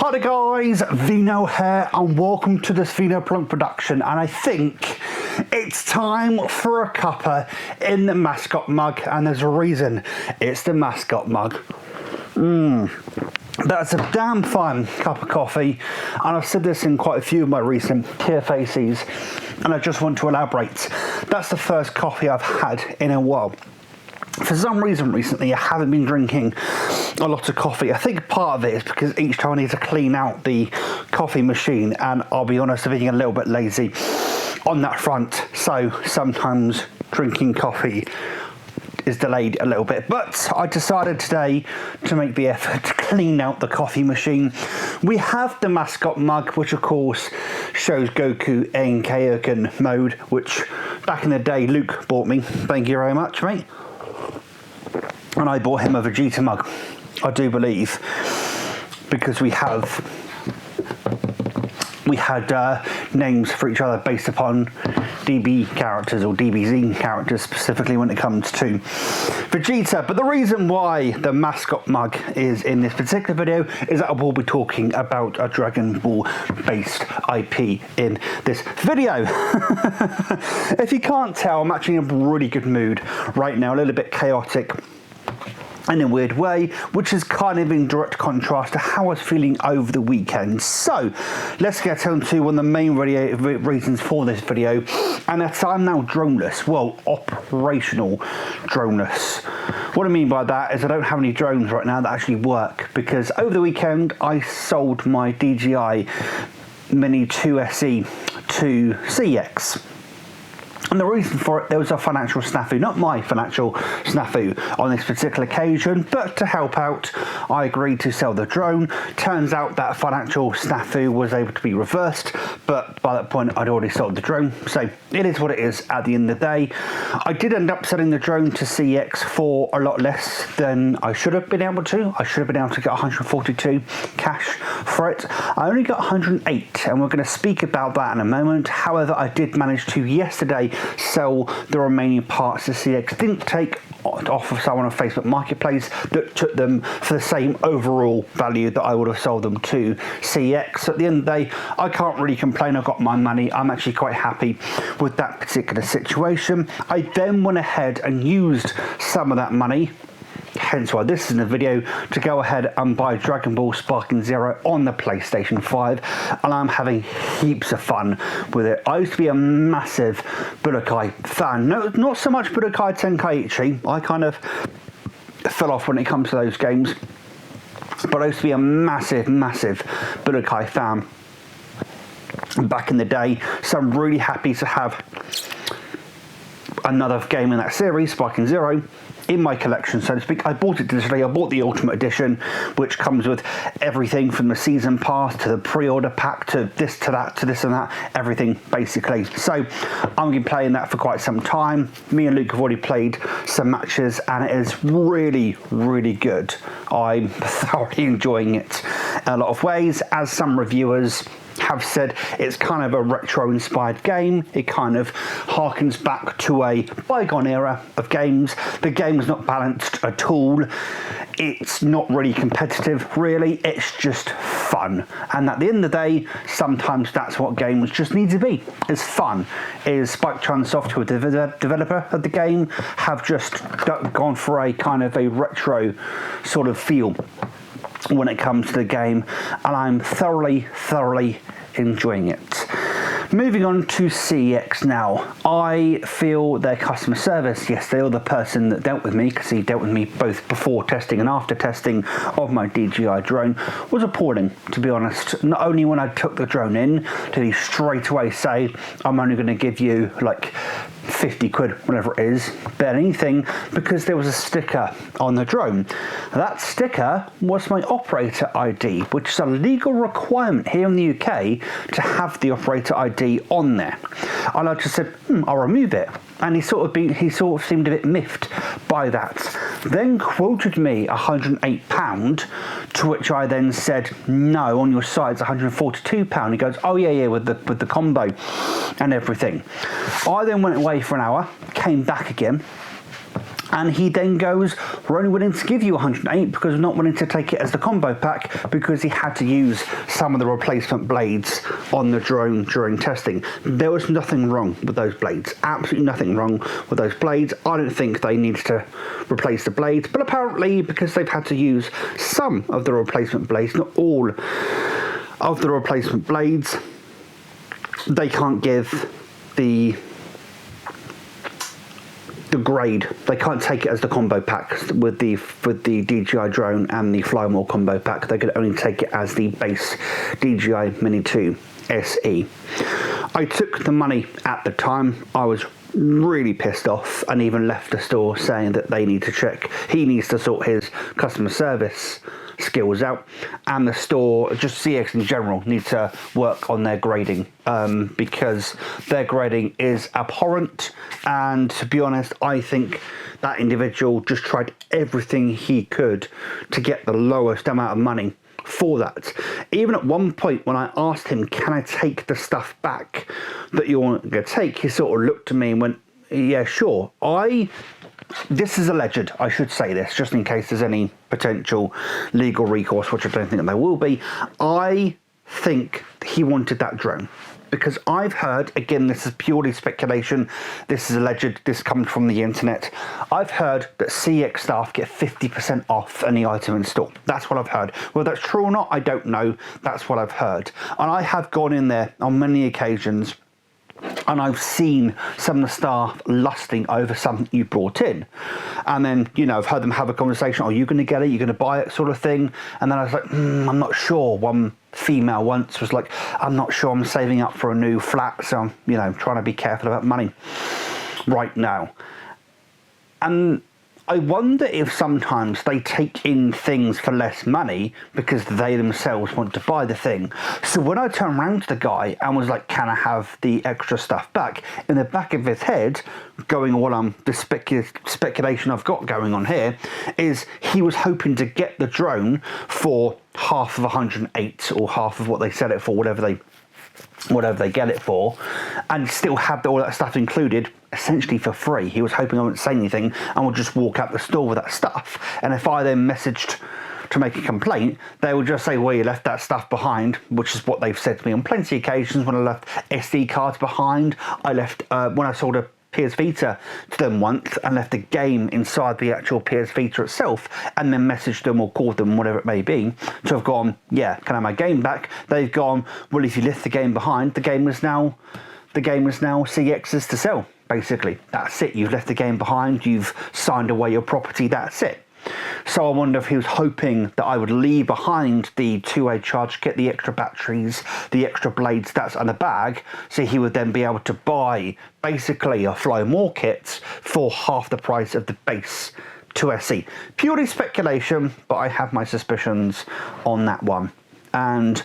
Hi there guys, Vino here and welcome to this Vino Plunk production, and I think it's time for a cuppa in the mascot mug, and there's a reason it's the mascot mug. That's a damn fine cup of coffee, and I've said this in quite a few of my recent TFACs, and I just want to elaborate. That's the first coffee I've had in a while. For some reason recently I haven't been drinking a lot of coffee. I think part of it is because each time I need to clean out the coffee machine, and I'll be honest, I'm being a little bit lazy on that front, so sometimes drinking coffee is delayed a little bit. But I decided today to make the effort to clean out the coffee machine. We have the mascot mug, which of course shows Goku in Kaioken mode, which back in the day Luke bought me. Thank you very much, mate. And I bought him a Vegeta mug, I do believe, because we had names for each other based upon DB characters or DBZ characters, specifically when it comes to Vegeta. But the reason why the mascot mug is in this particular video is that I will be talking about a Dragon Ball based IP in this video. If you can't tell, I'm actually in a really good mood right now, a little bit chaotic in a weird way, which is kind of in direct contrast to how I was feeling over the weekend. So let's get on to one of the main reasons for this video, and that's I'm now droneless. Well, operational droneless. What I mean by that is I don't have any drones right now that actually work, because over the weekend I sold my DJI Mini 2 SE to CX. And the reason for it, there was a financial snafu, not my financial snafu on this particular occasion, but to help out, I agreed to sell the drone. Turns out that financial snafu was able to be reversed, but by that point I'd already sold the drone, so it is what it is at the end of the day. I did end up selling the drone to CX for a lot less than I should have been able to. I should have been able to get 142 cash for it. I only got 108, and we're going to speak about that in a moment. However, I did manage to yesterday sell the remaining parts to CX. Didn't take off of someone on Facebook Marketplace that took them for the same overall value that I would have sold them to CX. At the end of the day, I can't really complain. I got my money. I'm actually quite happy with that particular situation. I then went ahead and used some of that money, hence why this is in the video, to go ahead and buy Dragon Ball Sparking Zero on the PlayStation 5, and I'm having heaps of fun with it. I used to be a massive Budokai fan. No, not so much Budokai Tenkaichi. I kind of fell off when it comes to those games, but I used to be a massive Budokai fan back in the day, so I'm really happy to have another game in that series, Sparking Zero, in my collection, so to speak. I bought it digitally. I bought the Ultimate Edition, which comes with everything from the season pass to the pre-order pack to this to that to this and that, everything basically. So I'm going to be playing that for quite some time. Me and Luke have already played some matches, and it is really good. I'm thoroughly enjoying it in a lot of ways. As some reviewers have said, it's kind of a retro inspired game. It kind of harkens back to a bygone era of games. The game's not balanced at all. It's not really competitive, really. It's just fun, and at the end of the day, sometimes that's what games just need to be. It's fun. Is Spike Chun Software, the developer of the game, have just gone for a kind of a retro sort of feel when it comes to the game, and I'm thoroughly enjoying it. Moving on to CX now. I feel their customer service yesterday, or the person that dealt with me, because he dealt with me both before testing and after testing of my DJI drone, was appalling, to be honest. Not only when I took the drone in did he straight away say, I'm only going to give you like 50 quid, whatever it is, bet anything, because there was a sticker on the drone. That sticker was my operator ID, which is a legal requirement here in the UK to have the operator ID on there. And I just said, I'll remove it. And he sort of seemed a bit miffed by that. Then quoted me £108, to which I then said, no, on your site it's £142. He goes, oh yeah, with the combo and everything. I then went away for an hour, came back again, And he then goes, we're only willing to give you 108 because we're not willing to take it as the combo pack because he had to use some of the replacement blades on the drone during testing. There was nothing wrong with those blades. Absolutely nothing wrong with those blades. I don't think they needed to replace the blades, but apparently because they've had to use some of the replacement blades, not all of the replacement blades, they can't give the grade. They can't take it as the combo pack with the DJI drone and the Fly More combo pack. They could only take it as the base DJI Mini 2 SE. I took the money at the time. I was really pissed off and even left the store saying that they need to check. He needs to sort his customer service skills out, and the store, just CX in general, need to work on their grading because their grading is abhorrent. And to be honest, I think that individual just tried everything he could to get the lowest amount of money for that. Even at one point when I asked him, can I take the stuff back that you want to take, he sort of looked at me and went, yeah, sure. This is alleged, I should say this, just in case there's any potential legal recourse, which I don't think there will be. I think he wanted that drone because I've heard, again, this is purely speculation, this is alleged, this comes from the internet, I've heard that CX staff get 50% off any item in store. That's what I've heard. Whether that's true or not, I don't know. That's what I've heard. And I have gone in there on many occasions and I've seen some of the staff lusting over something you brought in. And then, you know, I've heard them have a conversation, are you going to get it? You're going to buy it, sort of thing. And then I was like, I'm not sure. One female once was like, I'm not sure, I'm saving up for a new flat. So I'm, you know, trying to be careful about money right now. And I wonder if sometimes they take in things for less money because they themselves want to buy the thing. So when I turned around to the guy and was like, can I have the extra stuff back? In the back of his head, going on the speculation I've got going on here, is he was hoping to get the drone for half of 108 or half of what they sell it for, whatever they get it for, and still have all that stuff included essentially for free. He was hoping I wouldn't say anything and would just walk out the store with that stuff. And if I then messaged to make a complaint, they would just say, well, you left that stuff behind, which is what they've said to me on plenty of occasions. When I left SD cards behind, I left, when I sold a PS Vita to them once and left a game inside the actual PS Vita itself, and then messaged them or called them, whatever it may be, to have gone, yeah, can I have my game back? They've gone, well, if you left the game behind, the game is now CX's to sell, basically. That's it. You've left the game behind, you've signed away your property, that's it. So I wonder if he was hoping that I would leave behind the two-way charge kit, the extra batteries, the extra blades that's in the bag, so he would then be able to buy basically a Fly More kit for half the price of the base 2SE. Purely speculation, but I have my suspicions on that one. And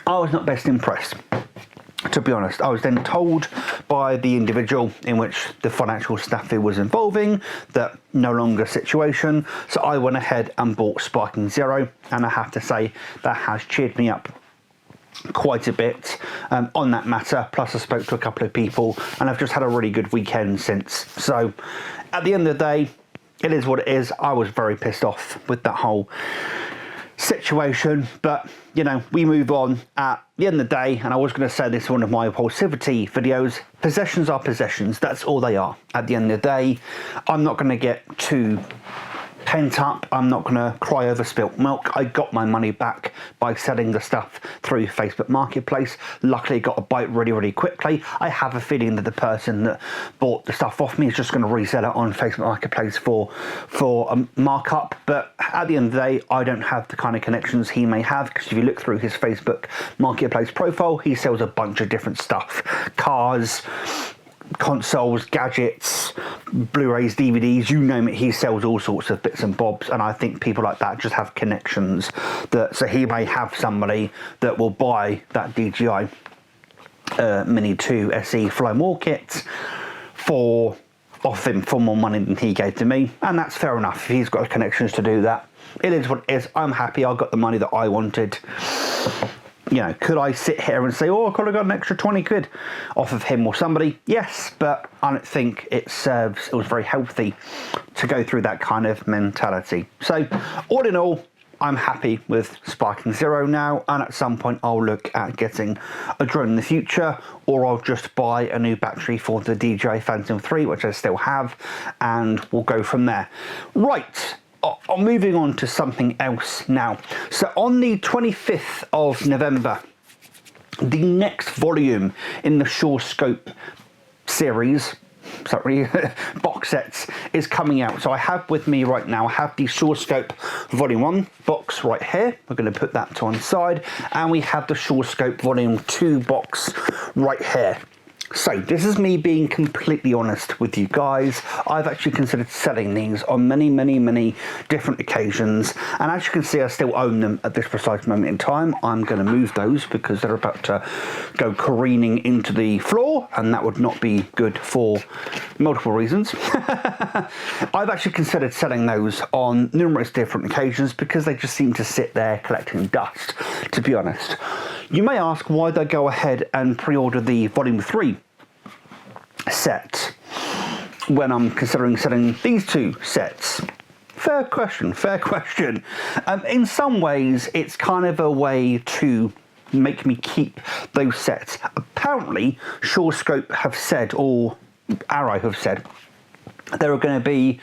I was not best impressed, to be honest. I was then told by the individual in which the financial snafu was involving that no longer situation. So I went ahead and bought Sparking Zero, and I have to say that has cheered me up quite a bit on that matter. Plus I spoke to a couple of people and I've just had a really good weekend since. So at the end of the day, it is what it is. I was very pissed off with that whole situation, but you know, we move on at the end of the day. And I was going to say this in one of my impulsivity videos, possessions are possessions. That's all they are at the end of the day. I'm not going to get too pent up. I'm not going to cry over spilt milk. I got my money back by selling the stuff through Facebook Marketplace. Luckily got a bite really quickly. I have a feeling that the person that bought the stuff off me is just going to resell it on Facebook Marketplace for a markup. But at the end of the day, I don't have the kind of connections he may have, because if you look through his Facebook Marketplace profile, he sells a bunch of different stuff. Cars, consoles, gadgets, Blu-rays, DVDs, you name it, he sells all sorts of bits and bobs. And I think people like that just have connections, that so he may have somebody that will buy that DJI Mini 2 SE Fly More kit off him for more money than he gave to me, and that's fair enough. If he's got connections to do that, it is what it is. I'm happy I got the money that I wanted. You know, could I sit here and say, oh, I could have got an extra 20 quid off of him or somebody? Yes, but I don't think it was very healthy to go through that kind of mentality. So all in all, I'm happy with Spiking Zero now, and at some point I'll look at getting a drone in the future, or I'll just buy a new battery for the DJI Phantom 3, which I still have, and we'll go from there. Right. I'm moving on to something else now. So on the 25th of November, the next volume in the SureScope series, sorry, box sets is coming out. So I have with me right now, I have the SureScope Volume 1 box right here. We're going to put that to one side. And we have the SureScope Volume 2 box right here. So this is me being completely honest with you guys. I've actually considered selling these on many different occasions, and as you can see, I still own them at this precise moment in time. I'm going to move those because they're about to go careening into the floor, and that would not be good for multiple reasons. I've actually considered selling those on numerous different occasions because they just seem to sit there collecting dust, to be honest. You may ask why they go ahead and pre-order the Volume 3 set when I'm considering selling these two sets. Fair question. In some ways, it's kind of a way to make me keep those sets. Apparently, SureScope have said, or Arrow have said, there are going to be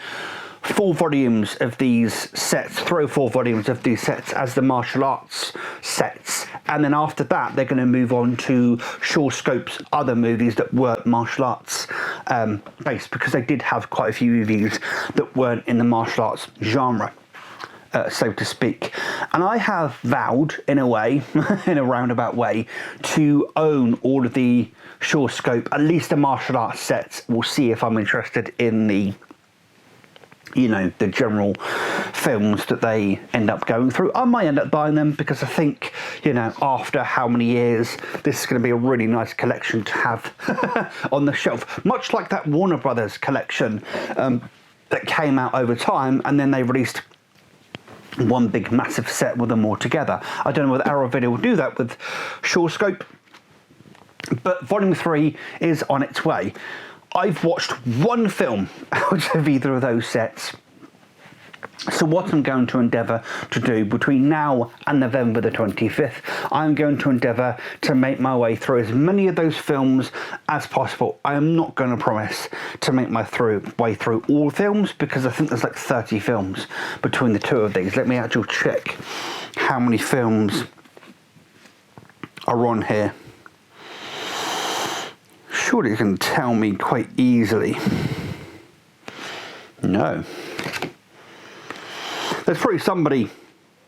4 volumes of these sets, 3 or 4 volumes of these sets as the martial arts sets, and then after that they're going to move on to SureScope's other movies that were martial arts based, because they did have quite a few movies that weren't in the martial arts genre, so to speak. And I have vowed, in a way, in a roundabout way, to own all of the SureScope, at least the martial arts sets. We'll see if I'm interested in the, you know, the general films that they end up going through. I might end up buying them because I think, you know, after how many years, this is going to be a really nice collection to have on the shelf. Much like that Warner Brothers collection that came out over time, and then they released one big massive set with them all together. I don't know whether Arrow Video will do that with SureScope, but Volume 3 is on its way. I've watched one film out of either of those sets. So what I'm going to endeavour to do between now and November the 25th, I'm going to endeavour to make my way through as many of those films as possible. I am not going to promise to make my way through all films, because I think there's like 30 films between the two of these. Let me actually check how many films are on here. Surely you can tell me quite easily. No. There's probably somebody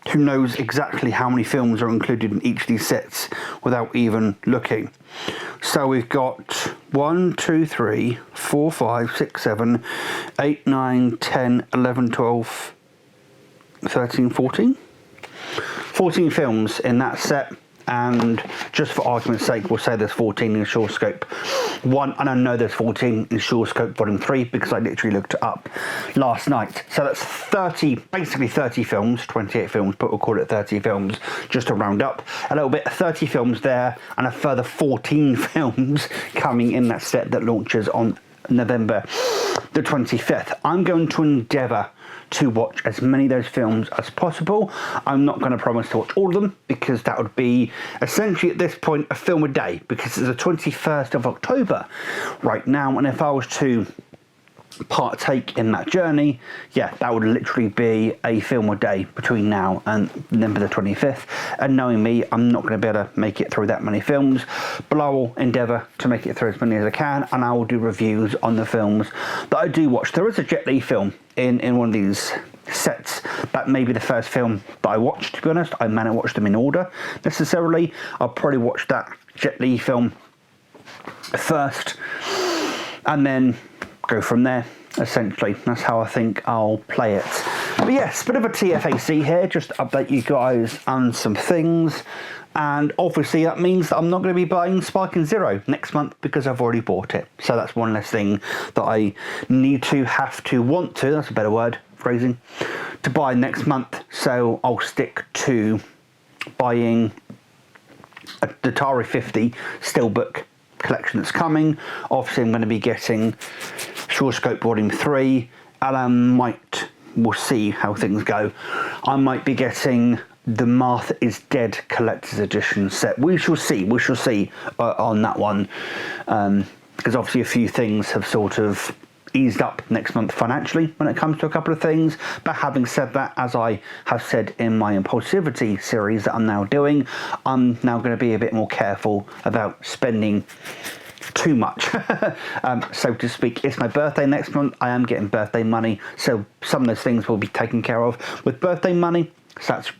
who knows exactly how many films are included in each of these sets without even looking. So we've got 1, 2, 3, 4, 5, 6, 7, 8, 9, 10, 11, 12, 13, 14. 14 films in that set. And just for argument's sake, we'll say there's 14 in SureScope 1, and I know there's 14 in SureScope Volume 3 because I literally looked it up last night. So that's 30, basically 30 films, 28 films, but we'll call it 30 films just to round up a little bit. 30 films there, and a further 14 films coming in that set that launches on November the 25th. I'm going to endeavour to watch as many of those films as possible. I'm not going to promise to watch all of them, because that would be essentially at this point a film a day, because it's the 21st of October right now, and if I was to partake in that journey, yeah, that would literally be a film a day between now and November the 25th. And knowing me, I'm not going to be able to make it through that many films, but I will endeavour to make it through as many as I can, and I will do reviews on the films that I do watch. There is a Jet Li film in one of these sets. That may be the first film that I watched, to be honest. I may not watch them in order necessarily. I'll probably watch that Jet Li film first and then go from there. Essentially, that's how I think I'll play it. But yes, bit of a TFAC here, just to update you guys on some things. And obviously that means that I'm not going to be buying Spiking Zero next month because I've already bought it. So that's one less thing that I want to, that's a better word, phrasing, to buy next month. So I'll stick to buying the Atari 50 Steelbook collection that's coming. Obviously I'm going to be getting Short Scope Volume 3, and we'll see how things go. I might be getting the Martha is Dead Collector's Edition set. We shall see on that one, because obviously a few things have sort of eased up next month financially when it comes to a couple of things. But having said that, as I have said in my Impulsivity series that I'm now doing, I'm now going to be a bit more careful about spending too much, so to speak. It's my birthday next month. I am getting birthday money, so some of those things will be taken care of with birthday money, so that's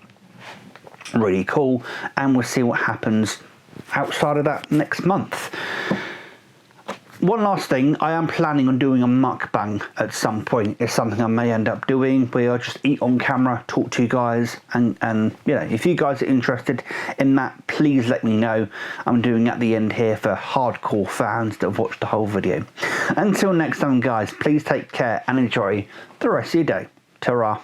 really cool, and we'll see what happens outside of that next month. One last thing, I am planning on doing a mukbang at some point. It's something I may end up doing, where I just eat on camera, talk to you guys, and you know, if you guys are interested in that, please let me know. I'm doing at the end here for hardcore fans that have watched the whole video. Until next time, guys, please take care and enjoy the rest of your day. Ta-ra.